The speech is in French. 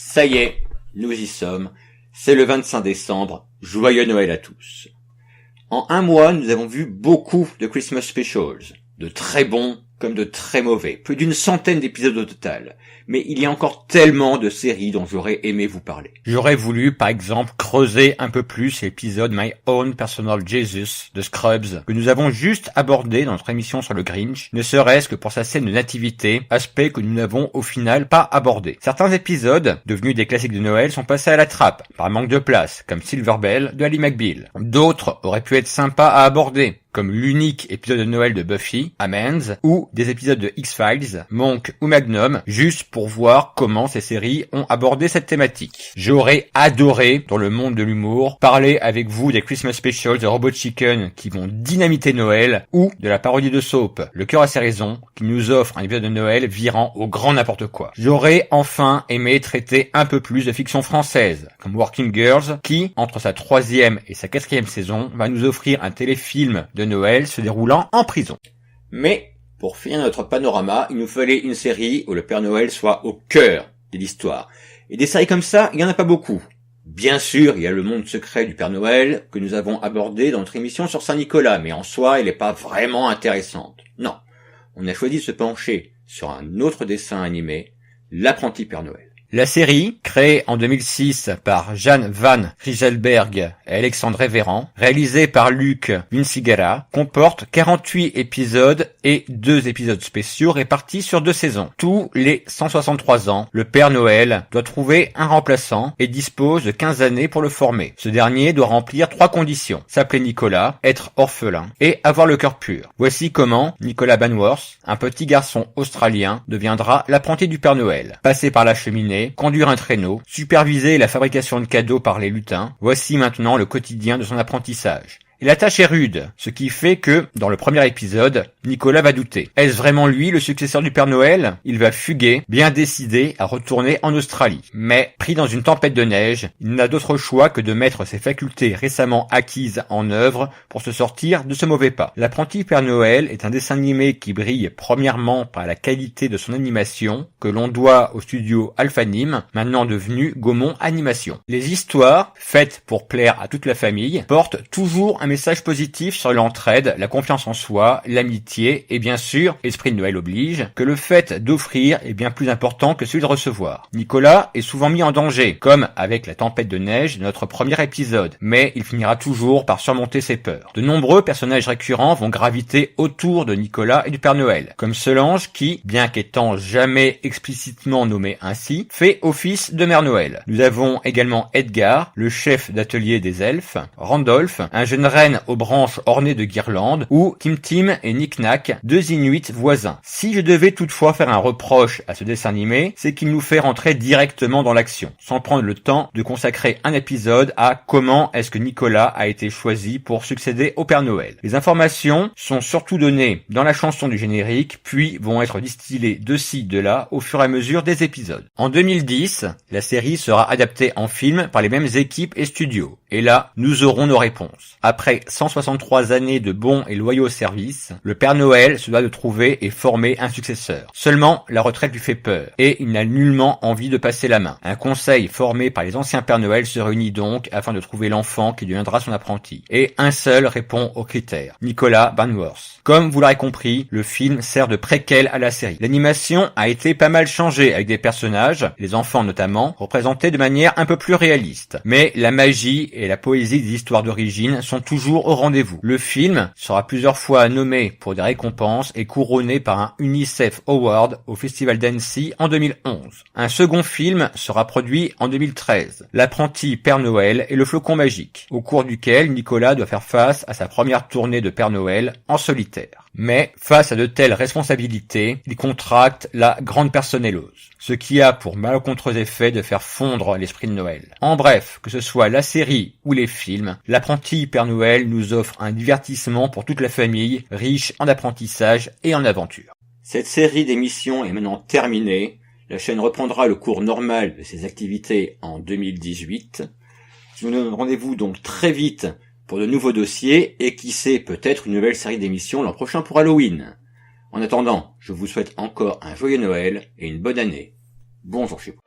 Ça y est, nous y sommes. C'est le 25 décembre. Joyeux Noël à tous. En un mois, nous avons vu beaucoup de Christmas Specials. De très bons comme de très mauvais. Plus d'une centaine d'épisodes au total. Mais il y a encore tellement de séries dont j'aurais aimé vous parler. J'aurais voulu, par exemple, creuser un peu plus l'épisode My Own Personal Jesus de Scrubs, que nous avons juste abordé dans notre émission sur le Grinch, ne serait-ce que pour sa scène de nativité, aspect que nous n'avons au final pas abordé. Certains épisodes, devenus des classiques de Noël, sont passés à la trappe, par manque de place, comme Silver Bell de Ally McBeal. D'autres auraient pu être sympas à aborder, comme l'unique épisode de Noël de Buffy, Amends, ou des épisodes de X-Files, Monk ou Magnum, juste pour voir comment ces séries ont abordé cette thématique. J'aurais adoré, dans le monde de l'humour, parler avec vous des Christmas Specials de Robot Chicken qui vont dynamiter Noël, ou de la parodie de Soap, Le cœur a ses raisons, qui nous offre un épisode de Noël virant au grand n'importe quoi. J'aurais enfin aimé traiter un peu plus de fiction française, comme Working Girls, qui, entre sa 3e et sa 4e saison, va nous offrir un téléfilm de Noël se déroulant en prison. Mais, pour finir notre panorama, il nous fallait une série où le Père Noël soit au cœur de l'histoire. Et des séries comme ça, il n'y en a pas beaucoup. Bien sûr, il y a le monde secret du Père Noël, que nous avons abordé dans notre émission sur Saint-Nicolas, mais en soi, elle n'est pas vraiment intéressante. Non. On a choisi de se pencher sur un autre dessin animé, L'apprenti Père Noël. La série, créée en 2006 par Jeanne Van Rieselberg et Alexandre Véran, réalisée par Luc Vincigara, comporte 48 épisodes et 2 épisodes spéciaux répartis sur 2 saisons. Tous les 163 ans, le Père Noël doit trouver un remplaçant et dispose de 15 années pour le former. Ce dernier doit remplir 3 conditions: s'appeler Nicolas, être orphelin et avoir le cœur pur. Voici comment Nicolas Banworth, un petit garçon australien, deviendra l'apprenti du Père Noël. Passer par la cheminée, conduire un traîneau, superviser la fabrication de cadeaux par les lutins, voici maintenant le quotidien de son apprentissage. Et la tâche est rude, ce qui fait que, dans le premier épisode, Nicolas va douter. Est-ce vraiment lui le successeur du Père Noël? Il va fuguer, bien décidé à retourner en Australie. Mais, pris dans une tempête de neige, il n'a d'autre choix que de mettre ses facultés récemment acquises en œuvre pour se sortir de ce mauvais pas. L'apprenti Père Noël est un dessin animé qui brille premièrement par la qualité de son animation, que l'on doit au studio Alphanim, maintenant devenu Gaumont Animation. Les histoires, faites pour plaire à toute la famille, portent toujours un message positif sur l'entraide, la confiance en soi, l'amitié et bien sûr, esprit de Noël oblige, que le fait d'offrir est bien plus important que celui de recevoir. Nicolas est souvent mis en danger, comme avec la tempête de neige de notre premier épisode, mais il finira toujours par surmonter ses peurs. De nombreux personnages récurrents vont graviter autour de Nicolas et du Père Noël, comme Solange qui, bien qu'étant jamais explicitement nommé ainsi, fait office de Mère Noël. Nous avons également Edgar, le chef d'atelier des elfes, Randolph, un jeune reine aux branches ornées de guirlandes, ou Tim Tim et Nick Nack, 2 Inuits voisins. Si je devais toutefois faire un reproche à ce dessin animé, c'est qu'il nous fait rentrer directement dans l'action, sans prendre le temps de consacrer un épisode à comment est-ce que Nicolas a été choisi pour succéder au Père Noël. Les informations sont surtout données dans la chanson du générique, puis vont être distillées de ci, de là, au fur et à mesure des épisodes. En 2010, la série sera adaptée en film par les mêmes équipes et studios. Et là, nous aurons nos réponses. Après 163 années de bons et loyaux services, le Père Noël se doit de trouver et former un successeur. Seulement, la retraite lui fait peur, et il n'a nullement envie de passer la main. Un conseil formé par les anciens Pères Noël se réunit donc afin de trouver l'enfant qui deviendra son apprenti. Et un seul répond aux critères: Nicolas Banworth. Comme vous l'aurez compris, le film sert de préquel à la série. L'animation a été pas mal changée avec des personnages, les enfants notamment, représentés de manière un peu plus réaliste. Mais la magie et la poésie des histoires d'origine sont toujours au rendez-vous. Le film sera plusieurs fois nommé pour des récompenses et couronné par un UNICEF Award au Festival d'Annecy en 2011. Un second film sera produit en 2013, L'apprenti Père Noël et le flocon magique, au cours duquel Nicolas doit faire face à sa première tournée de Père Noël en solitaire. Mais, face à de telles responsabilités, il contracte la grande personnellose, ce qui a pour malencontreux effet de faire fondre l'esprit de Noël. En bref, que ce soit la série ou les films, l'apprenti Père Noël nous offre un divertissement pour toute la famille, riche en apprentissage et en aventure. Cette série d'émissions est maintenant terminée. La chaîne reprendra le cours normal de ses activités en 2018. Je vous donne rendez-vous donc très vite pour de nouveaux dossiers et qui sait, peut-être une nouvelle série d'émissions l'an prochain pour Halloween. En attendant, je vous souhaite encore un joyeux Noël et une bonne année. Bonjour chez vous.